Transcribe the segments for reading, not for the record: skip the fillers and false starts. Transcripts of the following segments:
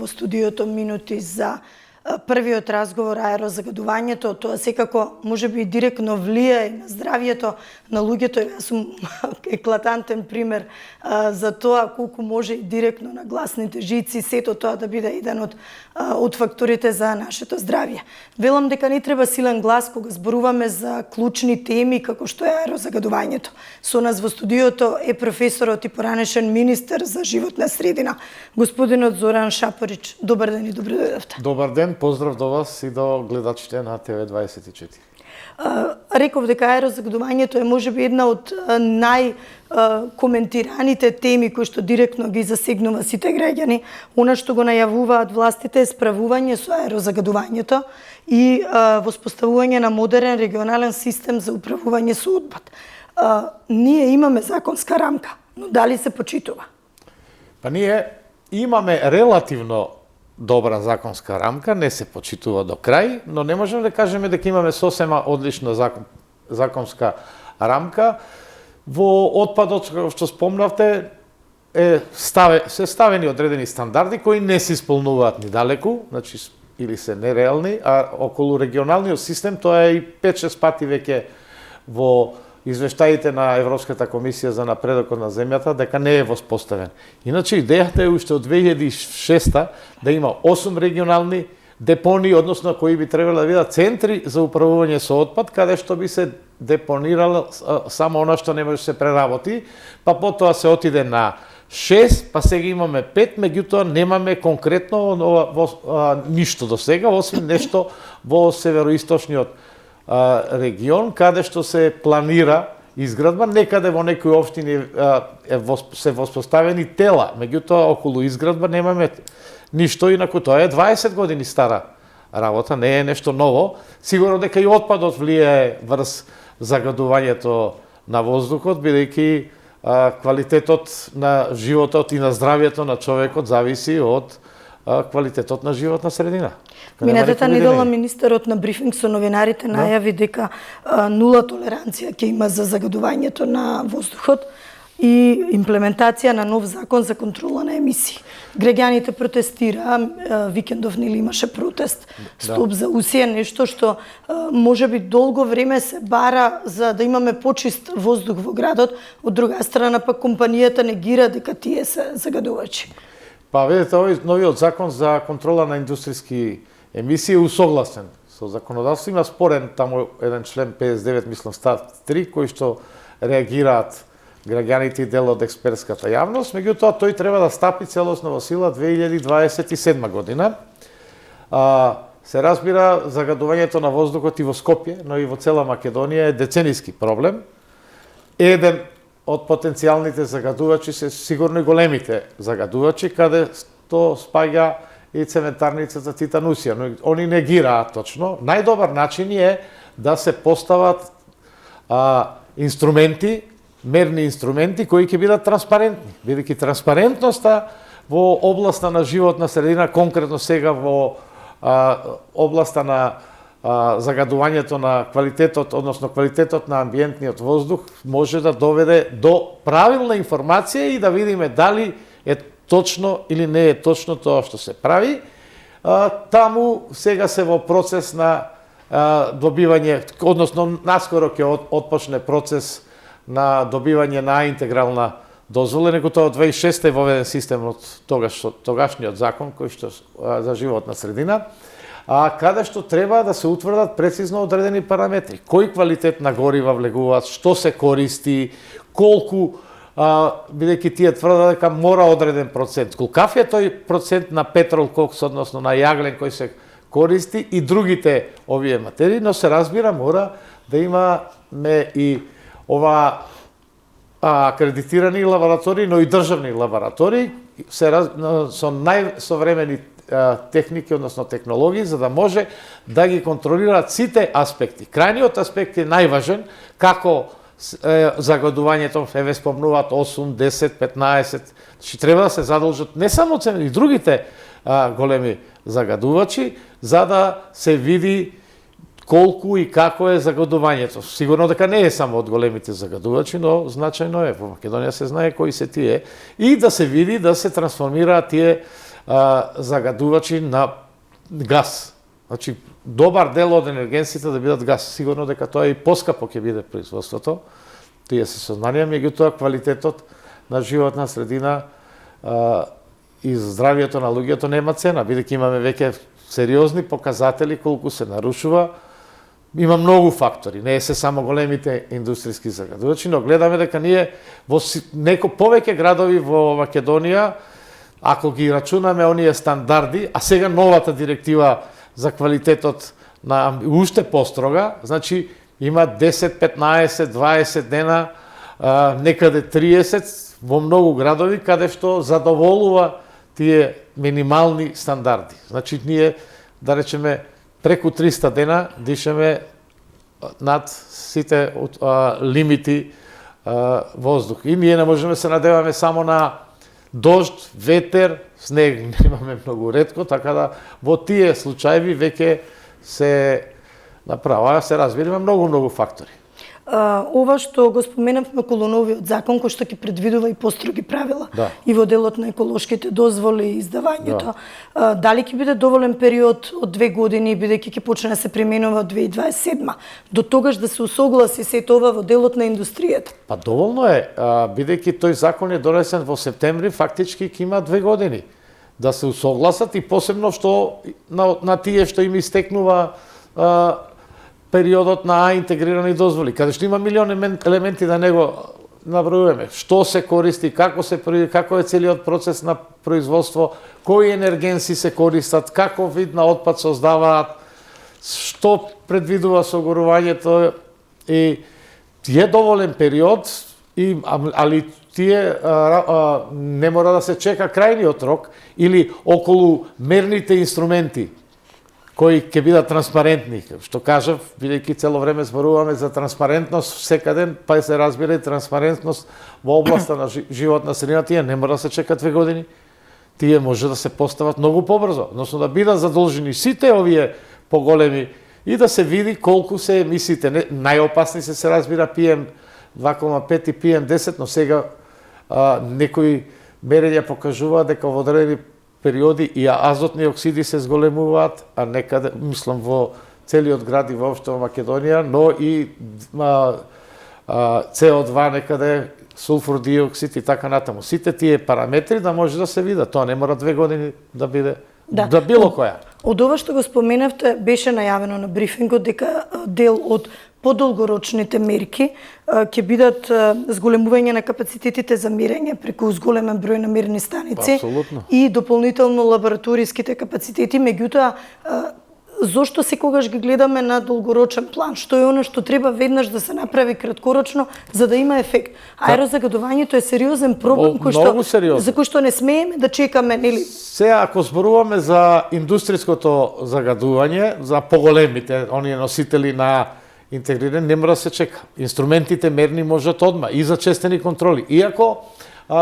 студиото минути за првиот разговор аерозагадувањето, тоа секако можеби директно влијае на здравјето на луѓето. Јас сум еклатантен пример за тоа колку може и директно на гласните жици сето тоа да биде еден од факторите за нашето здравје. Велам дека не треба силен глас кога зборуваме за клучни теми како што е аерозагадувањето. Со нас во студиото е професорот и поранешен министер за животна средина, господинот Зоран Шапорич. Добар ден и добро дојдовте. Добар ден, поздрав до вас и до гледачите на ТВ24. Реков дека аерозагадувањето е можеби една од најкоментираните теми кои што директно ги засегнува сите граѓани. Она што го најавуваат властите е справување со аерозагадувањето и воспоставување на модерен регионален систем за управување со отпад. Ние имаме законска рамка, но дали се почитува? Па ние имаме релативно добра законска рамка, не се почитува до крај, но не можеме да кажеме дека имаме сосема одлична законска рамка. Во отпадот, што спомнавте, се ставени одредени стандарди кои не се исполнуваат ни далеку, значи или се нереални, а околу регионалниот систем тоа е и 5-6 пати веќе во извештаите на Европската комисија за напредокот на земјата дека не е воспоставен. Иначе идејата е уште од 2006 да има 8 регионални депонии, односно кои би требало да бидат центри за управување со отпад, каде што би се депонирало само она што не може да се преработи, па потоа се отиде на 6, па сега имаме 5, меѓутоа немаме конкретно ништо до сега, освен нешто во североисточниот регион, каде што се планира изградба, некаде во некои општини се воспоставени тела, меѓутоа околу изградба немаме ништо, инаку тоа е 20 години стара работа, не е нешто ново. Сигурно дека и отпадот влијае врз загадувањето на воздухот, бидејќи квалитетот на животот и на здравјето на човекот зависи од квалитетот на животна средина. Минатата недела министерот на брифинг со новинарите најави дека нула толеранција ќе има за загадувањето на воздухот и имплементација на нов закон за контрола на емисии. Граѓаните протестира, викендов нели имаше протест, стоп за усија, нешто што можеби долго време се бара за да имаме почист воздух во градот, од друга страна пак компанијата негира дека тие се загадувачи. Па видите, овој новиот закон за контрола на индустријски емисии е усогласен со законодавство. Има спорен таму еден член 59, мислам став 3, кој што реагираат граѓаните и дел од експертската јавност, меѓутоа тој треба да стапи целосно во сила 2027 година. Се разбира, загадувањето на воздухот и во Скопје, но и во цела Македонија е децениски проблем. Еден од потенцијалните загадувачи се сигурно и големите загадувачи, каде што спаѓа и цементарницата Титанусија, но они негираат точно. Најдобар начин е да се постават инструменти, мерни инструменти кои ќе бидат транспарентни, бидејќи транспарентноста во областа на животна средина, конкретно сега во областа на загадувањето на квалитетот, односно квалитетот на амбиентниот воздух, може да доведе до правилна информација и да видиме дали е точно или не е точно тоа што се прави. Таму сега се во процес на добивање, односно наскоро ќе отпочне процес на добивање на интегрална дозвола, него тоа од 2006 е воведен системот тогашниот закон кој што за животна средина, каде што треба да се утврдат прецизно одредени параметри. Кој квалитет на горива влегуваат, што се користи, колку, бидејќи тие тврдат дека мора одреден процент. Колкав е тој процент на петрол кокс, односно на јаглен кој се користи и другите овие материи, но се разбира мора да имаме и ова акредитирани лаборатории, но и државни лаборатории со најсовремени техники, односно технологии, за да може да ги контролираат сите аспекти. Крајниот аспект е најважен, како загадувањето, еве спомнуваат 8, 10, 15, значи треба да се задолжат не само и другите големи загадувачи, за да се види колку и како е загадувањето. Сигурно дека не е само од големите загадувачи, но значајно е. Во Македонија се знае кои се тие. И да се види, да се трансформираат тие загадувачи на газ. Значи, добар дел од енергенците да бидат газ. Сигурно дека тоа и поскапо ќе биде производството. Тие се сознанија, меѓутоа квалитетот на животна средина и здравието на луѓето нема цена, бидејќи имаме веќе сериозни показатели колку се нарушува. Има многу фактори, не е се само големите индустријски загадувачи, но гледаме дека ние во повеќе градови во Македонија, ако ги рачунаме оние стандарди, а сега новата директива за квалитетот на уште построга, значи има 10, 15, 20 дена, некаде 30 во многу градови каде што задоволува тие минимални стандарди. Значи ние, да речеме, преку 300 дена дишеме над сите лимити воздух. И ние не можеме се надеваме само на дожд, ветер, снег немаме многу ретко, така да во тие случаи веќе се направа, се разбира, има многу фактори. Ова што го споменавме околу новиот закон, кој што ќе предвидува и построги правила и во делот на еколошките дозволи и издавањето. Дали ќе биде доволен период од 2 години, бидејќи ќе почне да се применува од 2027, до тогаш да се усогласи сето ова во делот на индустријата? Па доволно е, бидејќи тој закон е донесен во септември, фактички ќе има 2 години да се усогласат и посебно што на тие што им истекнува периодот на интегрирани дозволи, каде што има милион елементи да него набројуваме. Што се користи, како е целиот процес на производство, кои енергенси се користат, како вид на отпад создаваат, што предвидува согорувањето и е доволен период, али тие не мора да се чека крајниот рок или околу мерните инструменти кои ќе бидат транспарентни. Што кажав, бидејќи цело време зборуваме за транспарентност секаде, па се разбира и транспарентност во областа на животна средина, тие не мора да се чекат 2 години. Тие може да се постават многу побрзо, односно да бидат задолжени сите овие поголеми и да се види колку се емисиите. Најопасни се разбира PM 2,5 и PM 10, но сега некои мерења покажуваат дека во одредени периоди и азотни оксиди се зголемуваат, а некаде, мислам, во целиот град и воопшто во Македонија, но и CO2 некаде, сулфур диоксид и така натаму. Сите тие параметри да може да се видат. Тоа не мора 2 години да биде да било која. Од ова што го споменавте, беше најавено на брифингот дека дел од подолгорочните мерки ќе бидат зголемување на капацитетите за мерење преку зголемен број на мерни станици и дополнително лабораториските капацитети. Меѓутоа, зошто секогаш ги гледаме на долгорочен план? Што е оно што треба веднаш да се направи краткорочно за да има ефект? Аерозагадувањето е сериозен проблем за кој што не смееме да чекаме, нели? Сега ако зборуваме за индустријското загадување, за поголемите, оние носители на интегриран, не мора да се чека. Инструментите мерни можат одма и за честени контроли. Иако,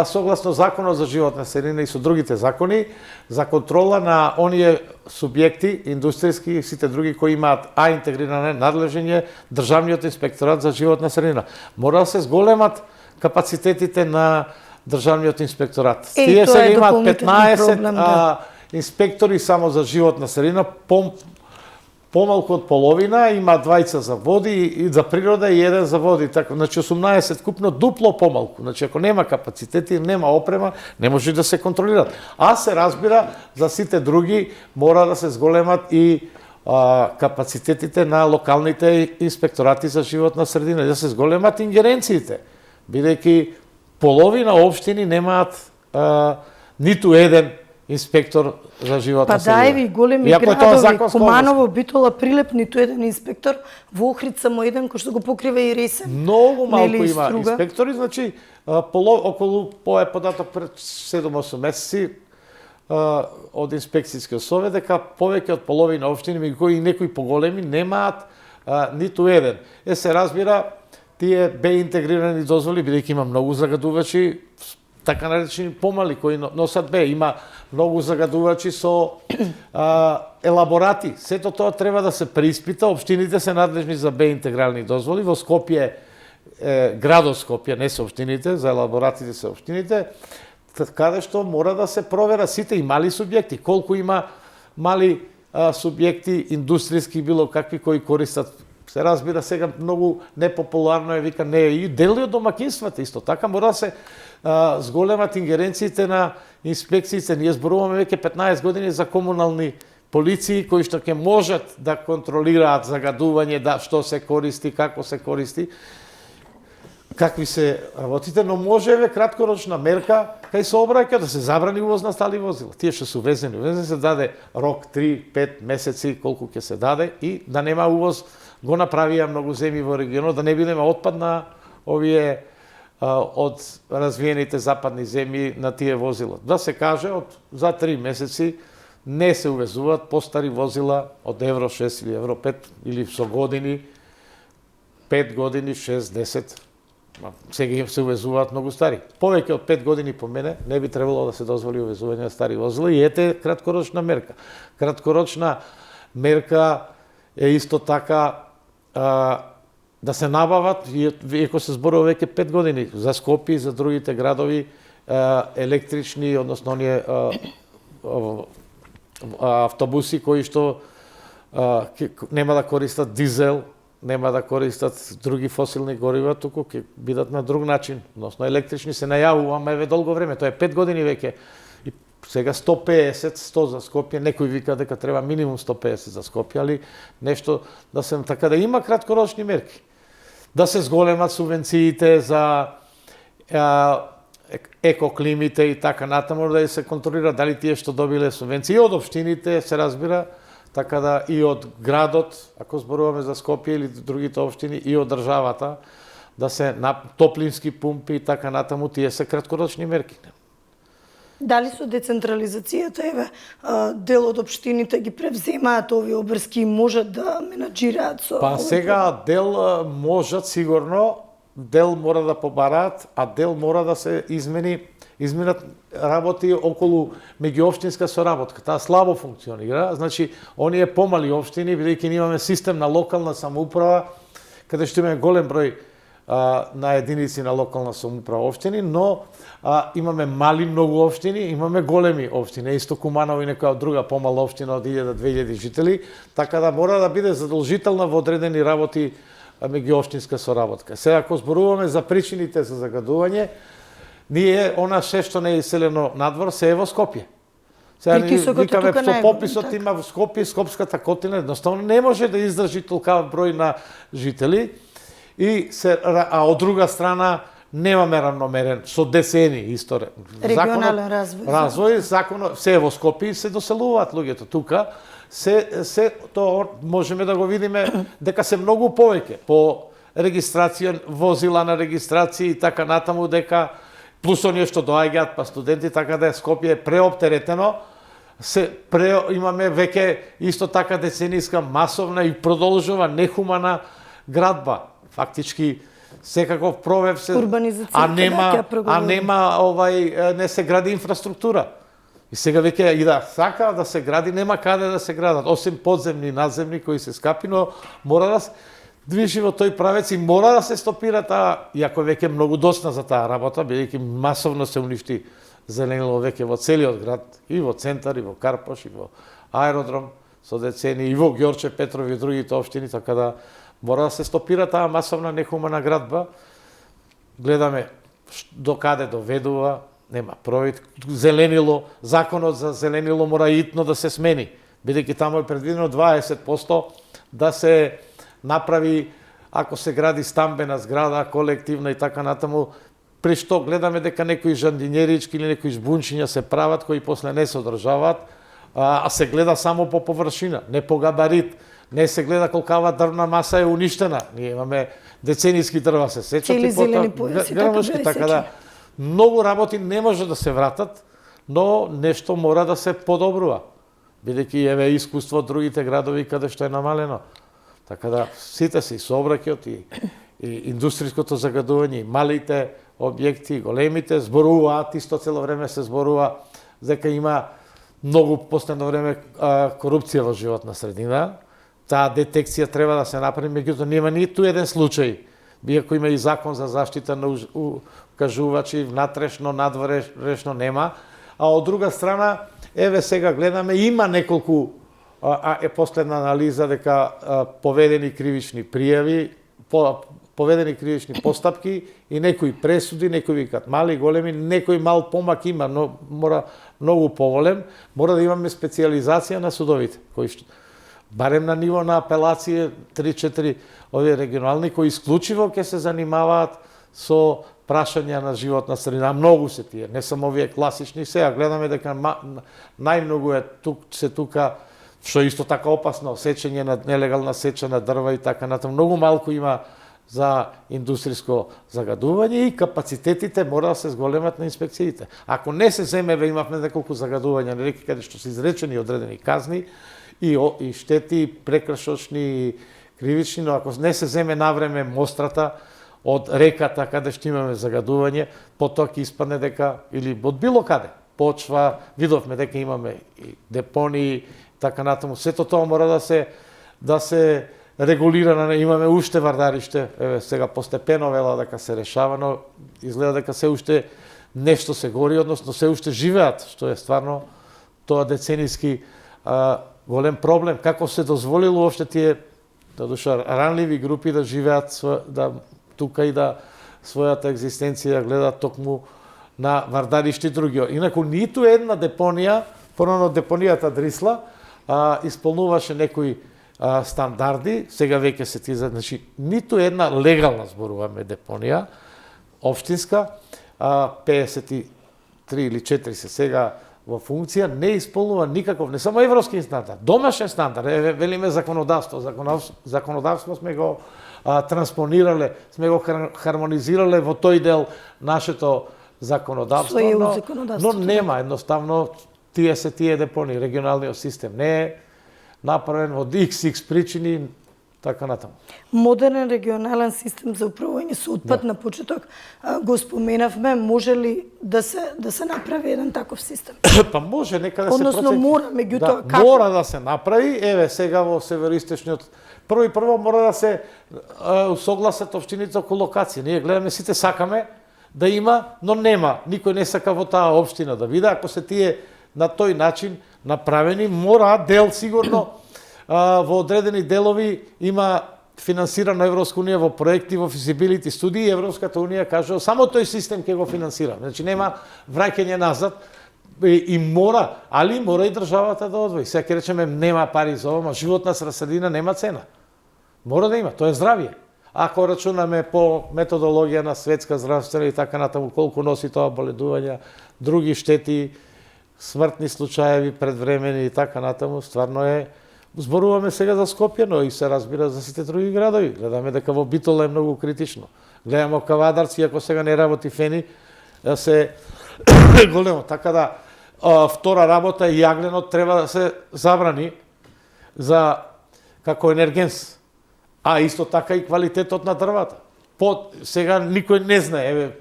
согласно Законот за животна средина и со другите закони, за контрола на оние субјекти, индустријски и сите други кои имаат интегриране надлежење, Државниот инспекторат за животна средина. Мора да се зголемат капацитетите на Државниот инспекторат. Тие сега имаат 15 инспектори само за животна средина, помалку од половина, има 2 за води и за природа и 1 за води, така, значи 18 купно, дупло помалку. Значи ако нема капацитети, нема опрема, не може да се контролират. А се разбира, за сите други мора да се зголемат и капацитетите на локалните инспекторати за животна средина, да се зголемат ингеренциите, бидејќи половина општини немаат ниту еден инспектор за животна средина. Па да, и големи градови, Куманово, Битола, Прилеп, ниту еден инспектор, во Охрид само еден кој што го покрива и Ресен. Многу малку има инспектори, значи околу податок пред 7-8 месеци од инспекцијскиот совет дека повеќе од половина општини, меѓу кои и некои поголеми, немаат ниту еден. Се разбира, тие бе интегрирани дозволи, бидејќи има многу загадувачи, така наречени помали кои носат бе, има многу загадувачи со елаборати. Сето тоа треба да се преиспита, општините се надлежни за бе интегрални дозволи, во Скопје, градот Скопје, не се општините, за елаборатите се општините, каде што мора да се провера сите и мали субјекти, колку има мали субјекти индустријски било какви кои користат. Се разбира сега многу непопуларно е, вика не и дел од домакинствата исто така мора да се зголемат ингеренциите на инспекциите. Ние зборуваме веќе 15 години за комунални полиции кои што ќе можат да контролираат загадување, да што се користи, како се користи, какви се работите, но можеве краткорочна мерка кај сообраќај да се забрани увоз на стали возила. Тие што се увезени се даде рок 3-5 месеци колку ќе се даде и да нема увоз. Го направија многу земји во регионот да не бидеме отпад на овие од развиените западни земји на тие возила. Да се каже за 3 месеци не се увезуваат постари возила од Евро 6 или Евро 5 или со години 5 години, 6, 10. Сега се увезуваат многу стари. Повеќе од 5 години по мене не би требало да се дозволи увезување на стари возила и ете краткорочна мерка. Краткорочна мерка е исто така да се набават, иако се зборува веќе 5 години, за Скопје и за другите градови електрични, односно оние автобуси кои што нема да користат дизел, нема да користат други фосилни горива, туку ќе бидат на друг начин, односно електрични се најавува, еве долго време, тоа е 5 години веќе. И сега 150, 100 за Скопје, некој вика дека треба минимум 150 за Скопје, али нешто да се така да има краткорочни мерки. Да се зголемат субвенциите за екоклимите и така натаму, да се контролира дали тие што добиле субвенции од општините, се разбира, така да и од градот, ако зборуваме за Скопје или другите општини, и од државата, да се топлински пумпи и така натаму, тие се краткорочни мерки. Дали со децентрализацијата, еве, дел од општините ги превземаат овие обврски и можат да менаџираат со... Па сега дел можат сигурно, дел мора да побараат, а дел мора да се изменат работи околу меѓуопштинска соработка. Таа слабо функционира, значи оние помали општини, бидејќи имаме систем на локална самоуправа, каде што имаме голем број на единици на локална самоуправа општини, но имаме мали многу општини, имаме големи општини, исто Куманово и некоја друга помала општина од 1000-2000 жители, така да мора да биде задолжителна во одредени работи меѓуопштинска соработка. Сега ако зборуваме за причините за загадување, ние она се што не е иселено надвор се е во Скопје. Сега ние викаме што пописот има во Скопје, Скопската котина едноставно не може да издржи толкава број на жители. А од друга страна немаме равномерен со децени исто регионален развој. Законот се во Скопје се доселуваат луѓето тука. Се тоа можеме да го видиме дека се многу повеќе по регистрација, возила на регистрација и така натаму, дека плюс оние што доаѓаат па студенти, така да Скопје е преоптеретено. Имаме веќе исто така деценијска масовна и продолжува нехумана градба. Фактички секаков провев се не се гради инфраструктура. И сега веќе и да сака да се гради, нема каде да се градат, освен подземни, надземни кои се скапи, но мора да се движи во тој правец и мора да се стопира таа, иако веќе многу досна за таа работа, бидејќи масовно се уништи зеленило веќе во целиот град, и во центар, и во Карпош, и во аеродром со децени, и во Ѓорче Петров и другите општини, така да мора да се стопира таа масовна нехумана градба. Гледаме до каде доведува, нема провид. Зеленило, законот за зеленило мора итно да се смени, бидејќи таму е предвидено 20% да се направи, ако се гради стамбена зграда, колективна и така натаму, при што гледаме дека некои жандинерички или некои жбунчиња се прават, кои после не се одржаваат, а се гледа само по површина, не по габарит, не се гледа колкава дрвна маса е уништена. Ние имаме деценијски дрва се сечат и потоа така да многу работи не може да се вратат, но нешто мора да се подобрува. Бидејќи еве искуство од другите градови каде што е намалено. Така да сите се и сообраќајот и индустријското загадување, и малите објекти, големите зборуваат, исто цело време се зборува дека има многу последно време корупција во животна средина. Таа детекција треба да се направи, меѓутоа нема ниту еден случај иако има и закон за заштита на укажувачи, внатрешно, надворешно нема, а од друга страна, еве сега гледаме, има неколку последна анализа дека поведени кривични пријави, поведени кривични постапки и некои пресуди, некои викат мали, големи, некој мал помак има, но мора многу поголем, мора да имаме специализација на судовите, кои барем на ниво на апелација 3-4 овие регионални кои исклучиво ќе се занимаваат со прашања на животна средина. Многу се тие, не само овие класични, сега гледаме дека најмногу е тука, што исто така опасно, сечење на нелегална сеча на дрва и така натаму. Многу малку има за индустријско загадување и капацитетите мора да се зголемат на инспекциите. Ако не се земе, имавме неколку загадувања на реки каде што се изречени одредени казни и штети, прекршочни и кривични, но ако не се земе навреме мострата од реката каде што имаме загадување, потоа ќе испадне дека, или од било каде, почва, видовме дека имаме и депонии, така натаму, сето тоа мора да се регулирано, имаме уште вардариште, еве сега постепено вела дека се решава, но изгледа дека се уште нешто се гори, односно се уште живеат, што е стварно тоа децениски голем проблем. Како се дозволило уопште тие ранливи групи да живеат тука и да својата екзистенција гледаат токму на вардаришти други. Инаку ниту една депонија, порано депонијата Дрисла, исполнуваше некои стандарди, сега веќе се тие, значи, ниту една легална, зборуваме, депонија, општинска, 53 или 4 се сега во функција, не исполнува никаков, не само европски стандард, домашен стандард, велиме законодавство сме го транспонирале, сме го хармонизирале во тој дел нашето законодавство, но нема, едноставно, тие депонии, регионалниот систем не е направен од XX причини, така натаму. Модерен регионален систем за управување со отпад на почеток го споменавме, може ли да се направи еден таков систем? Па може, нека да се односно мора, меѓутоа како? Мора да се направи, еве сега во североисточниот прво мора да се усогласат општините околу локација. Ние гледаме, сите сакаме да има, но нема. Никој не сака во таа општина да биде. Ако се тие на тој начин направени, мора дел сигурно во одредени делови има финансирано Европска унија во проекти, во физибилити студии, Европската унија кажува само тој систем ќе го финансира. Значи нема враќање назад и мора, али мора и државата да одвои. Сега ќе речеме нема пари за ова, животна средина нема цена. Мора да има, тоа е здравје. Ако рачунаме по методологија на светска здравствена и така натаму колку носи тоа боледувања, други штети, смртни случаеви предвремени и така натаму, стварно е. Зборуваме сега за Скопје, но и се разбира за сите други градови. Гледаме дека во Битола е многу критично. Гледаме Кавадарци, ако сега не работи фени, се големо. Така да, втора работа и јагленот треба да се забрани како енергенс. А исто така и квалитетот на дрвата. Сега никој не знае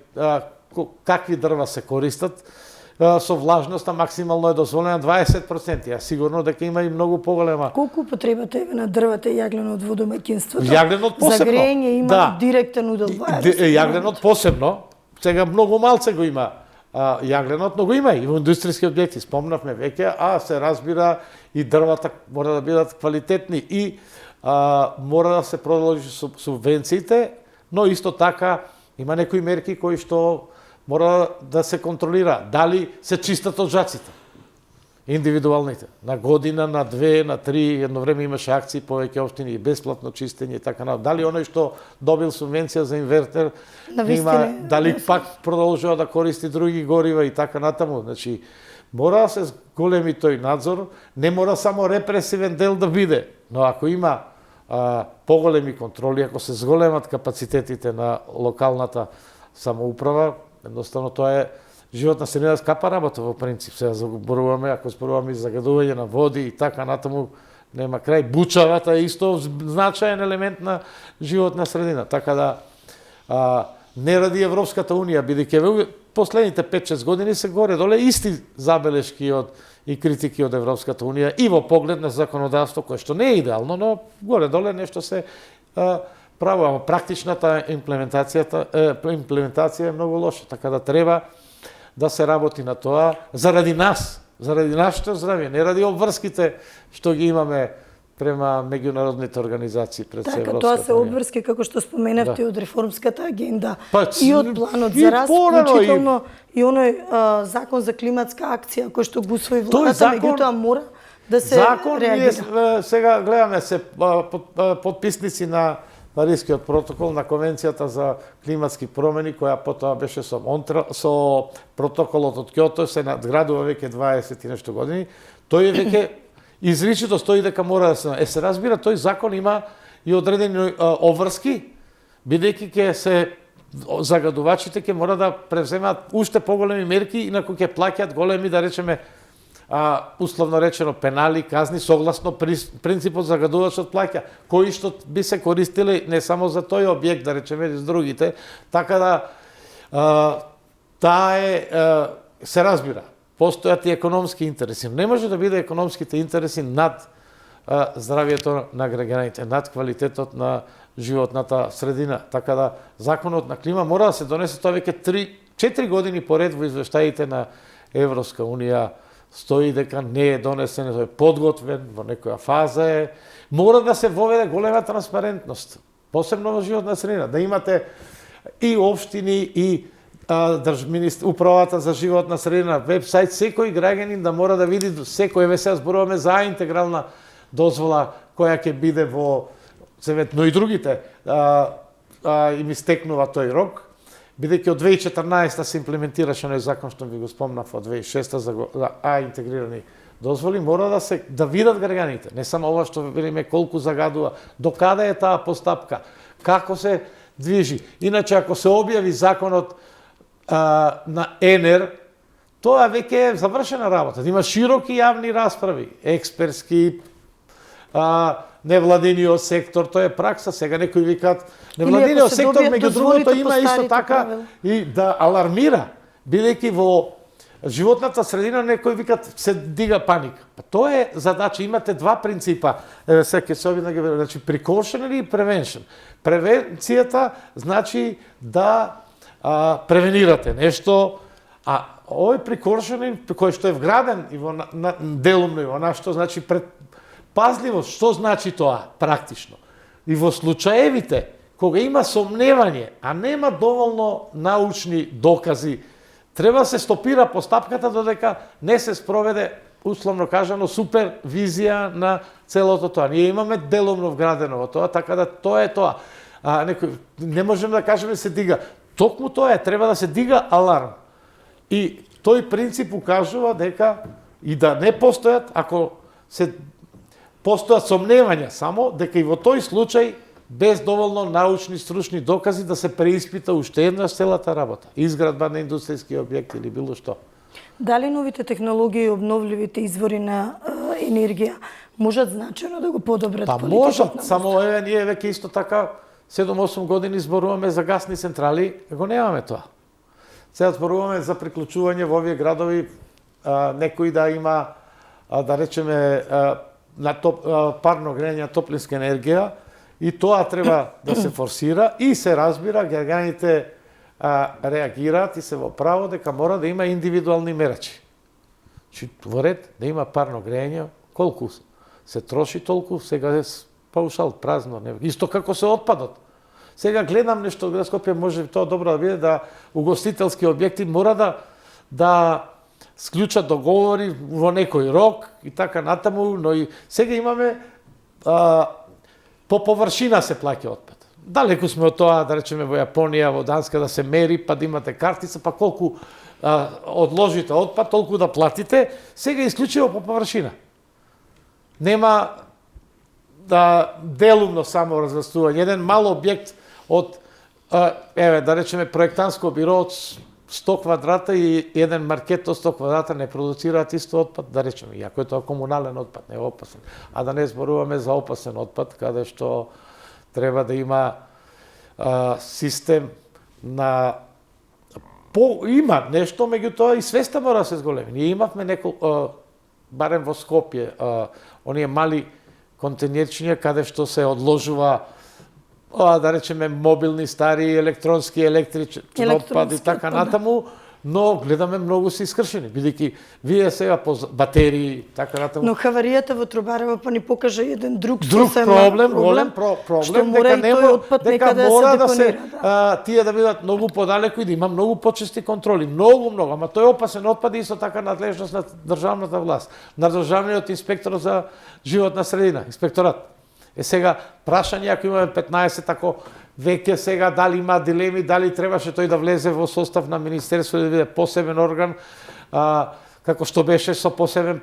какви дрва се користат, со влажноста максимално е дозволена 20%. Ја сигурно дека има и многу поголема. Колку употребата на дрвата и јагленот во домаќинството? Јагленот посебно. За грејење има директен удел. Јагленот посебно. Сега многу малце го има јагленот, но го има и во индустријски објекти. Спомнавме веќе, се разбира и дрвата мора да бидат квалитетни и мора да се продолжи со субвенциите, но исто така има некои мерки кои што мора да се контролира. Дали се чистат од жаците? Индивидуалните. На година, на 2, на 3, едно време имаше акции повеќе општини и бесплатно чистење и така натаму. Дали оној што добил субвенција за инвертер, дали пак продолжува да користи други горива и така натаму. Значи, мора да се големи тој надзор, не мора само репресивен дел да биде, но ако има поголеми контроли, ако се зголемат капацитетите на локалната самоуправа, едноставно тоа е животна средина скапа работа во принцип. Сега зборуваме, ако зборуваме за загадување на води и така натаму, нема крај. Бучавата е исто значаен елемент на животна средина. Така да не ради Европската унија, бидејќи последните 5-6 години се горе-доле исти забелешки и критики од Европската унија и во поглед на законодавство, кое што не е идеално, но горе-доле нешто се право, ама практичната имплементација е многу лоша, така да треба да се работи на тоа заради нас, заради нашето здравје, не ради обврските што ги имаме према меѓународните организации пред се Така, Европската тоа се обврски, како што споменавте, од реформската агенда и и од планот за раст, вклучително и оној закон за климатска акција кој што го усвои владата, меѓутоа мора да се реагира. Ние сега гледаме се подписници на Парискиот протокол, на Конвенцијата за климатски промени, која потоа беше со протоколот од Кјото, се надградува веќе 20 и нешто години. Тој е веќе изричито стои дека мора да се разбира, тој закон има и одредени обврски, бидејќи ќе се загадувачите ќе мора да превземат уште поголеми мерки, инаку ќе плаќаат големи, да речеме, условно речено пенали, казни, согласно принципот загадувачот плаќа, кои што би се користили не само за тој објект, да речеме, и за другите, така да се разбира. Постојат и економски интереси. Не може да биде економските интереси над здравието на граѓаните, над квалитетот на животната средина. Така да законот на клима мора да се донесе, тоа веќе 4 години поред во извештаите на Европска унија стои дека не е донесен, тој е подготвен, во некоја фаза е. Мора да се воведе голема транспарентност, посебно во животна средина, да имате и општини и управата за животна средина, вебсайт, секој граѓанин да мора да види секој, сега зборуваме за интегрална дозвола која ќе биде во Севет, но и другите им истекнува тој рок, бидејќи од 2014 се имплементираше оној закон што ви го спомнав од 2006 за интегрирани дозволи, мора да видат граѓаните, не само ова што велиме колку загадува, до каде е таа постапка, како се движи. Иначе ако се објави законот на ЕНЕР, тоа веќе е завршена работа. Има широки јавни расправи, експертски, невладиниот сектор, тоа е пракса. Сега некои викаат, невладиниот сектор, меѓу другото, има исто така и да алармира, бидејќи во животната средина некои викаат се дига паника. Па тоа е задача, имате два принципа. Сега ќе се обидам да ги, значи precaution или prevention. Превенцијата значи да превенирате нешто, а овој precaution кој што е вграден и во делумно и во нашто, значи пазливост. Што значи тоа практично? И во случаевите кога има сомневање, а нема доволно научни докази, треба се стопира постапката додека не се спроведе, условно кажано, супервизија на целото тоа. Ние имаме делумно вградено во тоа, така да тоа е тоа. Не можеме да кажеме се дига. Токму тоа е, треба да се дига аларм. И тој принцип укажува дека и да не постојат, ако се постојат сомневања само, дека и во тој случај, без доволно научни, стручни докази, да се преиспита уште еднаш целата работа. Изградба на индустријски објекти или било што. Дали новите технологии и обновливите извори на енергија можат значено да го подобрат квалитетот на можат, воздухот? само ние веќе исто така 7-8 години зборуваме за гасни централи, го немаме тоа. Сега зборуваме за приклучување во овие градови, некој да има, да речеме, на парно грејање, топлинска енергија, и тоа треба да се форсира и се разбира, граѓаните реагираат и се во право дека мора да има индивидуални мерачи. Во ред да има парно грејање, колку се троши толку, сега е паушал, празно. Исто како се отпадот. Сега гледам нешто во Скопје, може тоа добро да биде да угостителски објекти мора да склучат договори во некој рок и така натаму, но и сега имаме по површина се плаќа отпад. Далеку сме од тоа, да речеме во Јапонија, во Данска да се мери, па да имате картица, па колку одложите отпад, толку да платите, сега исклучиво по површина. Нема да делумно само разрастување. Еден мал објект од, да речеме, проектанско биро од 100 квадрата и еден маркет од 100 квадрата не продуцираат исто отпад, да речеме, иако е тоа комунален отпад, не е опасен. А да не зборуваме за опасен отпад, каде што треба да има систем на има нешто, меѓутоа и свеста мора да се зголеми. Ние имавме барем во Скопје, оние мали контейнерчиња каде што се одложува да речеме мобилни, стари, електронски, електричен отпад и така натаму, но гледаме многу се искршени, бидејќи вие сега по батерии, така натаму. Но хаваријата во Трубарево па ни покажа еден друг проблем, голем проблем, што мора и тој отпад некаде да се депонира. Тие да бидат многу подалеку и да има многу почести контроли, многу, ама тој опасен отпад е исто така надлежност на државната власт, на државниот инспектор за животна средина, инспекторат. Сега прашање ако имаме 15 тако веќе сега дали има дилеми, дали требаше тој да влезе во состав на министерство да биде посебен орган, како што беше со посебен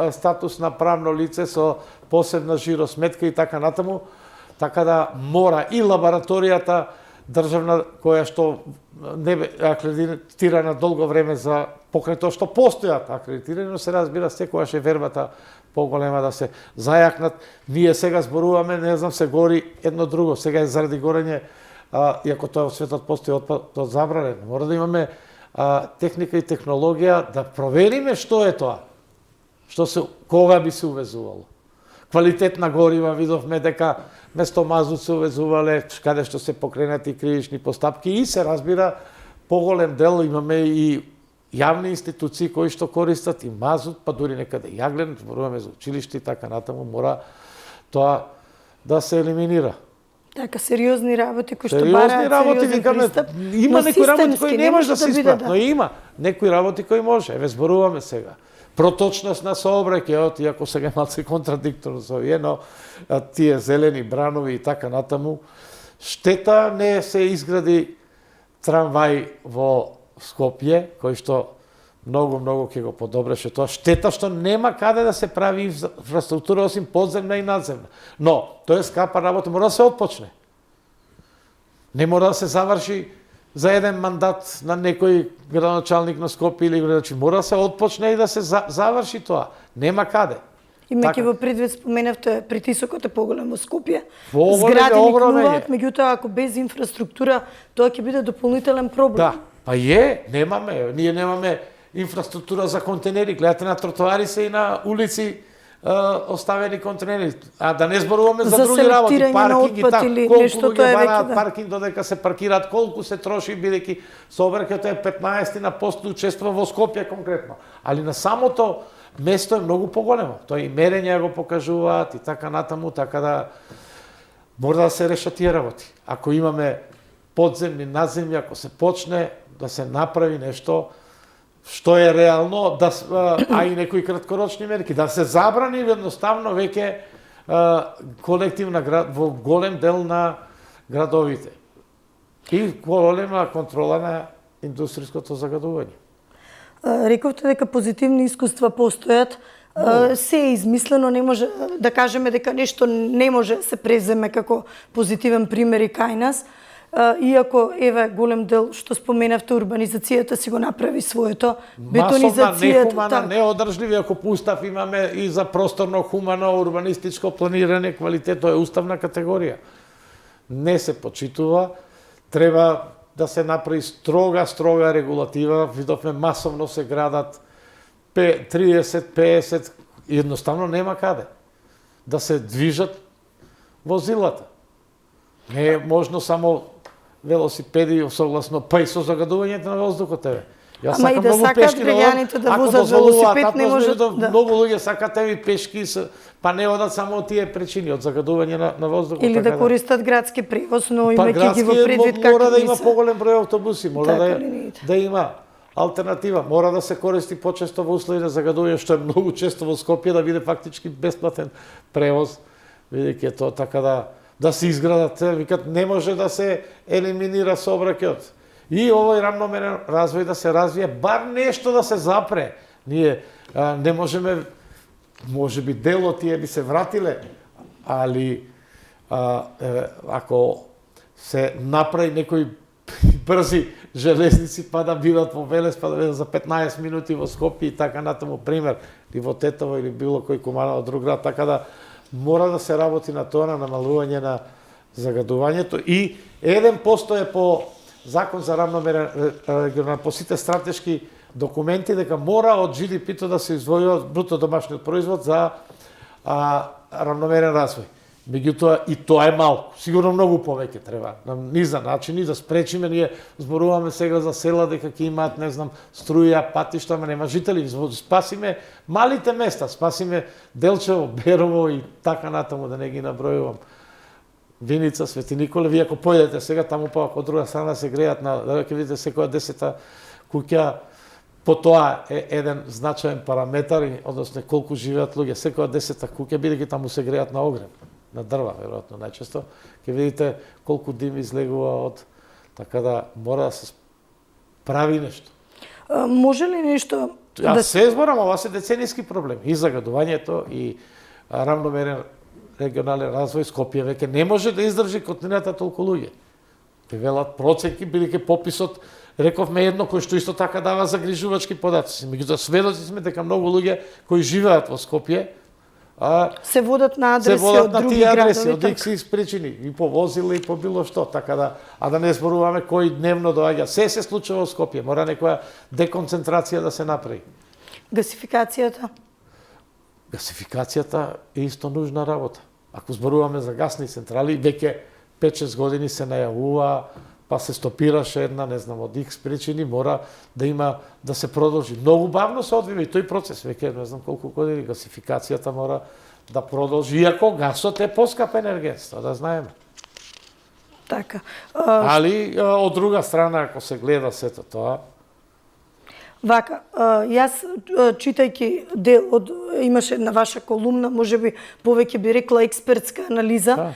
статус на правно лице, со посебна жиросметка и така натаму, така да мора и лабораторијата државна која што не бе акредитирана долго време за покрај тоа што постојат акредитирани, но се разбира секогаш е вербата поголема да се зајакнат. Ние сега зборуваме, не знам, се гори едно друго. Сега е заради горење, иако тоа во светот постои отпад забранен. Мора да имаме техника и технологија да провериме што е тоа. Кога би се увезувало. Квалитетна горива, видовме дека место мазут се увезувале, каде што се покренати кривични постапки и се разбира поголем дел имаме и јавни институции кои што користат и мазут, па дури некаде јаглен, зборуваме за училиште и така натаму, мора тоа да се елиминира. Така, сериозни работи кои што бараат сериозен пристап. Има некои работи кои не може да се испрат, но има некои работи кои може. Еве зборуваме сега. Проточност на сообраќајот, иако сега малце контрадикторно со овие, но тие зелени бранови и така натаму, штета не се изгради трамвај во Скопје, кој што многу ќе го подобреше тоа. Штета што нема каде да се прави инфраструктура осим подземна и надземна. Но, тоа е скапа работа, мора да се отпочне. Не мора да се заврши за еден мандат на некој градоначалник на Скопје или значи мора да се отпочне и да се заврши тоа. Нема каде. Имајќи во предвид споменавте притисокот е поголем во Скопје. Згради никнуваат, меѓутоа ако без инфраструктура тоа ќе биде дополнителен проблем. Да. Па немаме. Ние немаме инфраструктура за контейнери. Гледате на тротоари се и на улици оставени контейнери. А да не зборуваме за други работи, паркинги, колку луѓе бараат паркинг додека се паркираат, колку се троши, бидејќи сообраќајот е 15 на пост учествува во Скопје конкретно. Али на самото место е многу поголемо. Тоа и мерења го покажуваат и така натаму, така да мора да се решат тие работи. Ако имаме подземни, надземни, ако се почне да се направи нешто што е реално, а и некои краткорочни мерки, да се забрани едноставно веќе колективна во голем дел на градовите. И голема контрола на индустријското загадување. Рековте дека позитивни искуства постојат, се е измислено, не може да кажеме дека нешто не може да се преземе како позитивен пример и кај нас. Иако, еве, голем дел, што споменавте, урбанизацијата си го направи своето, бетонизацијата... Масовна, нехумана, неодржливи, ако устав имаме и за просторно, хумано, урбанистичко планирање, квалитет, тоа е уставна категорија. Не се почитува, треба да се направи строга регулатива, видовме масовно се градат 30, 50, едноставно нема каде да се движат возилата. Не е можно само велосипеди согласно па и со загадувањето на воздухот еве. Јас сакам и да сакат граѓаните да возат велосипед, не може да. Многу луѓе сакат еви пешки, па не одат само од тие причини, од загадување на воздухот. Или да користат градски превоз, но имајќи ги во предвид како мора да има поголем број автобуси, мора да има алтернатива, мора да се користи почесто во услови на загадување, што е многу често во Скопје, да биде фактички бесплатен превоз, бидејќи тоа така да се изградат, викат, не може да се елиминира сообраќајот. И овој рамномерен развој да се развие, бар нешто да се запре. Ние не можеме, може би дело тие би се вратиле, али ако се направи некои брзи железници, па да бидат во Велес, па да бидат за 15 минути во Скопје и така натаму, пример, или во Тетово или било кој комана од друг град, така да мора да се работи на тоа, на намалување на загадувањето и 1% е по Закон за рамномерен регионален, по сите стратешки документи, дека мора од GDP-то да се издвојува бруто домашниот производ за рамномерен развој. Меѓутоа и тоа е малку. Сигурно многу повеќе треба. На низа начини да спречиме, ние зборуваме сега за села дека ќе имаат, не знам, струја, патишта, ама нема жители. Спасиме малите места, спасиме Делчево, Берово и така натаму, да не ги набројувам. Виница, Свети Николе, вие ако појдете сега таму па од друга страна се греат на, да ќе видите секоја 10-та куќа, по тоа е еден значаен параметар, односно колку живеат луѓе, секоја 10-та куќа, бидејќи таму се греат на огрев, на дрва, веројатно најчесто, ќе видите колку дим излегува од, така да мора да се прави нешто. Може ли нешто Јас се зборам, ова се деценијски проблеми, и загадувањето, и рамномерен регионален развој. Скопје веќе не може да издржи котлината толку луѓе. Те велат проценки, бидејќи пописот, рековме едно, кој што исто така дава загрижувачки податоци. Меѓутоа сведоци сме дека многу луѓе кои живеат во Скопје се водат на адреси од други градови, од икс причини, и по возила и по било што, така да, а да не зборуваме кој дневно доаѓа. Се случува во Скопје, мора некоја деконцентрација да се направи. Гасификацијата? Гасификацијата е исто нужна работа. Ако зборуваме за гасни централи, веќе 5-6 години се најавува, па се стопираше една, не знам, од икс причини, мора да има, да се продолжи. Многу бавно се одвива и тој процес, веќе не знам колку години, гасификацијата мора да продолжи, иако гасот е поскап енергент, да знаеме. Така. Али, од друга страна, ако се гледа сето тоа, вака, јас читајќи дел од, имаше една ваша колумна, можеби повеќе би рекла експертска анализа,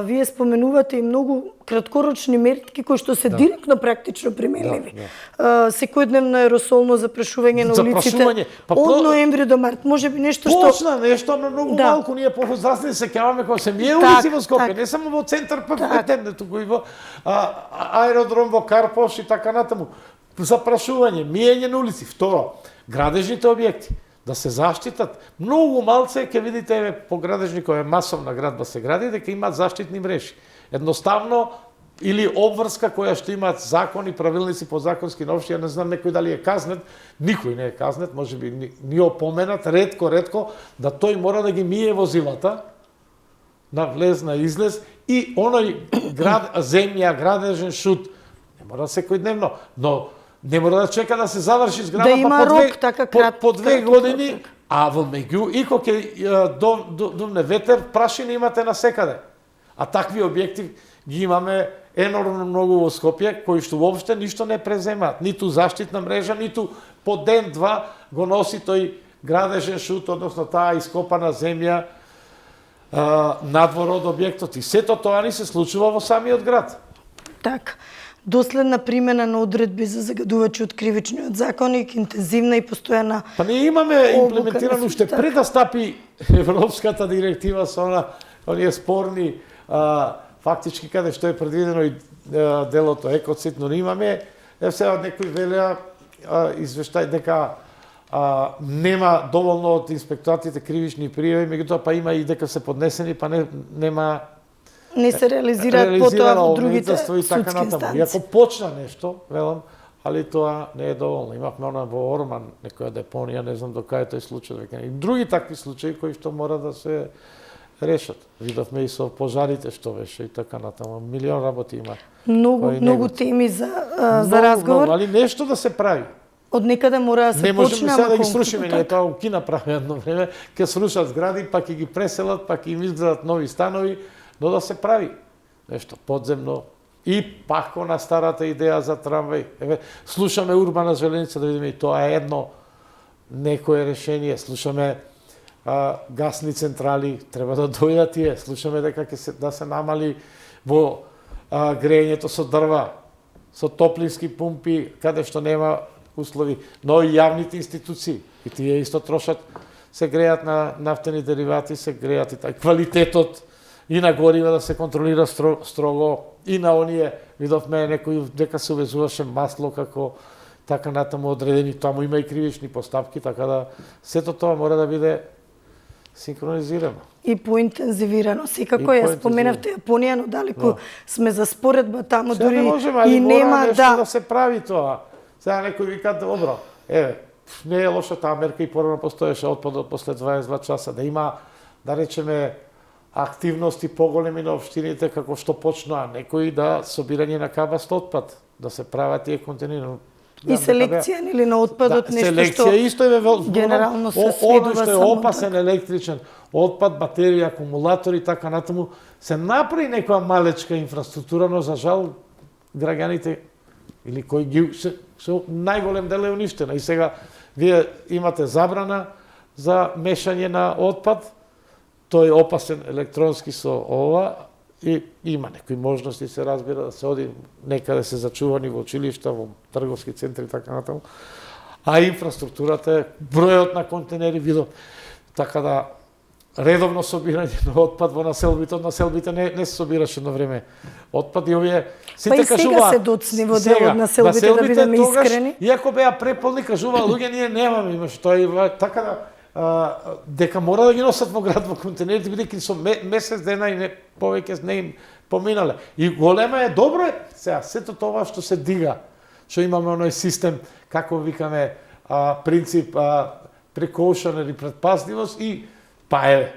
вие споменувате и многу краткорочни мерки кои што се директно практично применливи. Секојдневно аеросолно запрашување на улиците од ноември до март. Можеби нешто што почна нешто, но многу малку, ние позасни се кеаваме кога се мие улици во Скопје, не само во центар, па туку и во аеродром во Карпош и така натаму. Запрашување, миење на улици. Второ, градежните објекти да се заштитат. Многу малце ќе видите по градежни кој е масовна градба се гради дека имаат заштитни мрежи. Едноставно или обврска која што имаат закони, правилници, подзаконски новши, не знам некој дали е казнет, никој не е казнет, можеби ни опоменат ретко да тој мора да ги мие возилата на влез, на излез и оној земја, градежен шут не мора секојдневно, но не мора да чека да се заврши зграда, да има рок, така по 2 години, а во меѓу и кога ќе дувне ветер, прашини имате насекаде. А такви објекти ги имаме енормно многу во Скопје, кои што воопште ништо не преземаат, ниту заштитна мрежа, ниту по ден-два го носи тој градежен шут, односно таа ископана земја надвор од објектот. И сето тоа ни се случува во самиот град. Така. Доследна примена на одредби за загадувачи од кривичниот законник, интензивна и постојана. Па ние имаме имплементирано уште пред да стапи европската директива со оние спорни фактички каде што е предвидено и делото екоцид, но имаме сега некои велеа извештај дека нема доволно од инспекторатите кривични пријави, меѓутоа па има и дека се поднесени, па нема не се реализираат потоа во другите судски инстанции. И ако почна нешто, велам, али тоа не е доволно. Имавме она во Орман, некоја депонија, не знам до кај тој случај. И други такви случаи кои што мора да се решат. Видовме и со пожарите што беше и така натаму. Милион работи има. Многу теми за разговор. Али нешто да се прави. Од некаде мора да се почне. Не можеме сега да ги срушиме, ние тоа у Кина прави едно време, ќе срушат згради, па ќе ги преселат, па ќе им изградат нови станови, но да се прави нешто подземно. И пак на старата идеја за трамвај. Еве, слушаме урбана железница, да видиме и тоа е едно некое решение. Слушаме гасни централи, треба да дојдат тие. Слушаме дека ќе да се намали во грејењето со дрва, со топлински пумпи, каде што нема услови, но и јавните институции. И тие исто трошат, се грејат на нафтени деривати, се грејат и тај квалитетот и на горива да се контролира строго, и на оние, видовме некој дека се увезуваше масло како така натаму одредени, таму има и кривични поставки, така да сето тоа мора да биде синхронизирано. И поинтензивирано. Секако ја споменавте Јапонија, но далеку сме за споредба таму дури и нема да се прави тоа. Сега некој вика добро, не е лошо таа мерка и порано постоеше отпадот после 22 часа, да има, да речеме, активности поголеми на општините, како што почнаа некои да собирање на кабаст отпад, да се прават тие контейнери. И селекција или на отпадот, да, нешто што селекција исто е генерално се оно сведува што е само опасен електричен отпад, батерии, акумулатори и така натаму, се направи некоја малечка инфраструктура, но за жал граѓаните или кои ги со најголем дел е уништена. И сега вие имате забрана за мешање на отпад, тој е опасен електронски со ова, и има некои можности, се разбира, да се оди некаде се зачувани во училишта, во трговски центри и така натаму. А инфраструктурата е бројот на контейнери видов. Така да редовно собирање на отпад во населбите, од населбите не се собираше едно време отпад и овие сите Па и сега кажуваат. се доцни во дел од населбите, да бидеме тогаш, искрени. Иако беа преполни, кажуваа луѓе ние немаме, имаш тоа, така да дека мора да ги носат во град во контейнерите, бидејќи со месец дена и не повеќе не им поминале. И голема е добро е сега сето тоа што се дига, што имаме оној систем, како викаме, принцип precaution или предпазливост и па е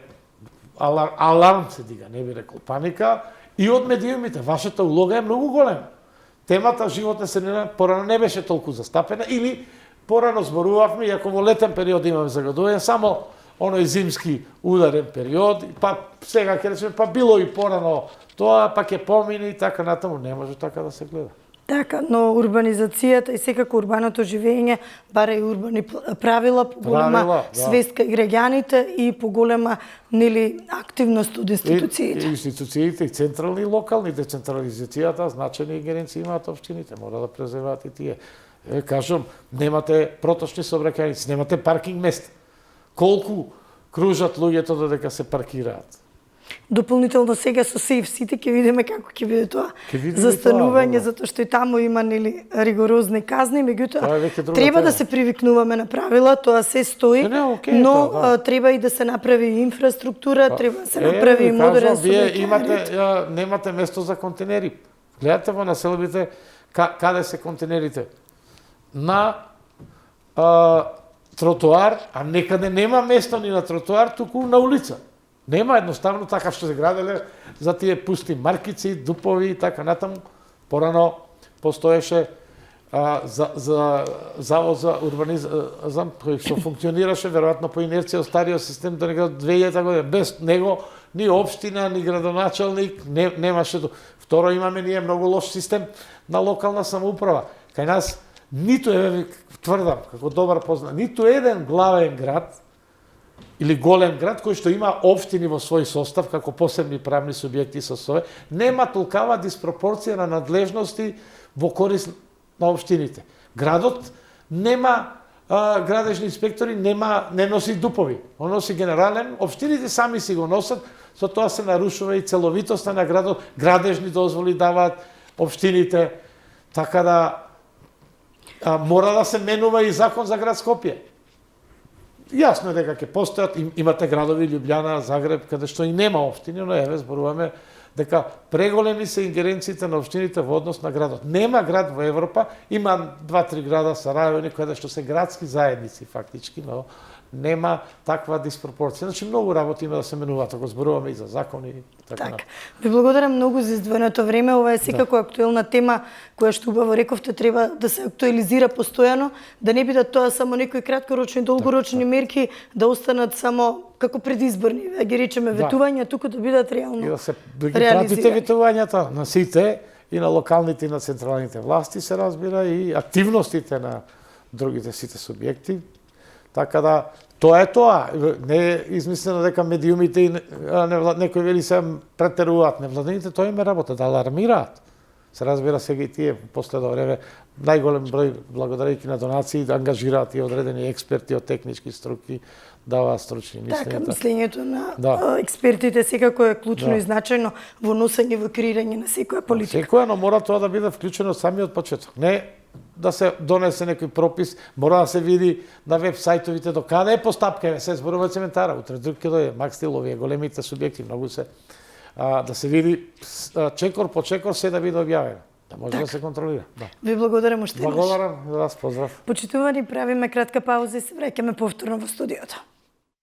аларм се дига, не би рекол паника, и од медиумите вашата улога е многу голема. Темата животна средина порано не беше толку застапена или порано зборувавме, иако во летен период имаме загадување, само оној зимски ударен период, па сега ќе речеме, па било и порано тоа, па ќе помине и така натаму, не може така да се гледа. Така, но урбанизацијата и секако урбаното живење бара и урбани правила, поголема свест кај граѓаните и поголема нели активност од институциите. Институциите и централни и локални, децентрализацијата значени ингеренции имаат општините, мора да преземаат и тие. Кажам, немате проточни сообраќајници, немате паркинг места. Колку кружат луѓето додека се паркираат? Дополнително сега со Safe City ќе видиме како ќе биде тоа застанување, затоа што и таму има нели ригорозни казни, меѓутоа треба да се привикнуваме на правила, тоа се стои, но треба и да се направи инфраструктура, треба да се направи и модерен вие немате место за контейнери. Гледате во населбите каде се контейнерите? На тротоар, а некаде нема место ни на тротоар, туку на улица. Нема едноставно така што се граделе за тие пусти маркици, дупови и така натаму. Порано постоеше за завод за урбанизам кој што функционираше веројатно по инерција од стариот систем до некаде 2000 година. Без него ни општина, ни градоначалник немаше. Второ, имаме ние многу лош систем на локална самоуправа. Кај нас ниту тврдам, како добар познат, ниту еден главен град или голем град кој што има општини во свој состав како посебни правни субјекти со свој, нема толкава диспропорција на надлежности во корист на општините. Градот нема градежни инспектори, не носи дупови. Он носи генерален, општините сами си го носат, со тоа се нарушува и целовитоста на градот, градежни дозволи даваат општините, така да мора да се менува и закон за град Скопје. Јасно е дека ќе постојат, имате градови Лјубљана, Загреб, каде што и нема општини, но еве зборуваме дека преголеми се ингеренциите на општините во однос на градот. Нема град во Европа, има 2-3 града са рајони каде што се градски заедници фактички, но нема таква диспропорција. Значи многу работи има да се менуваат, ако зборуваме и за закони и така натаму. Ви благодарам многу за издвоеното време. Ова е секако актуелна тема која што убаво рековте треба да се актуализира постојано, да не бидат тоа само некои краткорочни, долгорочни мерки, да останат само како предизборни, да ги речеме ветувања, туку да бидат реално и да ги пратите ветувањата на сите и на локалните и на централните власти, се разбира, и активностите на другите сите субјекти. Така да, тоа е тоа. Не е измислено дека медиумите и некои вели се претеруваат. Невладените тоа им е работа, да алармираат. Се разбира сега и тие последно време најголем број благодарејќи на донации да ангажираат и одредени експерти од технички струки, даваат стручни мислења. Така, мислењето на експертите секако е клучно и значајно во носење, во креирање на секоја политика. Секоја, но мора тоа да биде вклучено самиот почеток. Не да се донесе некој пропис, мора да се види на веб сајтовите до каде е постапка, се зборува цементара, утре друг ќе дојде, Макстил, овие големите субјекти, многу се, да се види чекор по чекор се да биде објавено, да може да се контролира. Да. Ви благодарам уште. Благодарам, за вас поздрав. Почитувани, правиме кратка пауза и се враќаме повторно во студиото.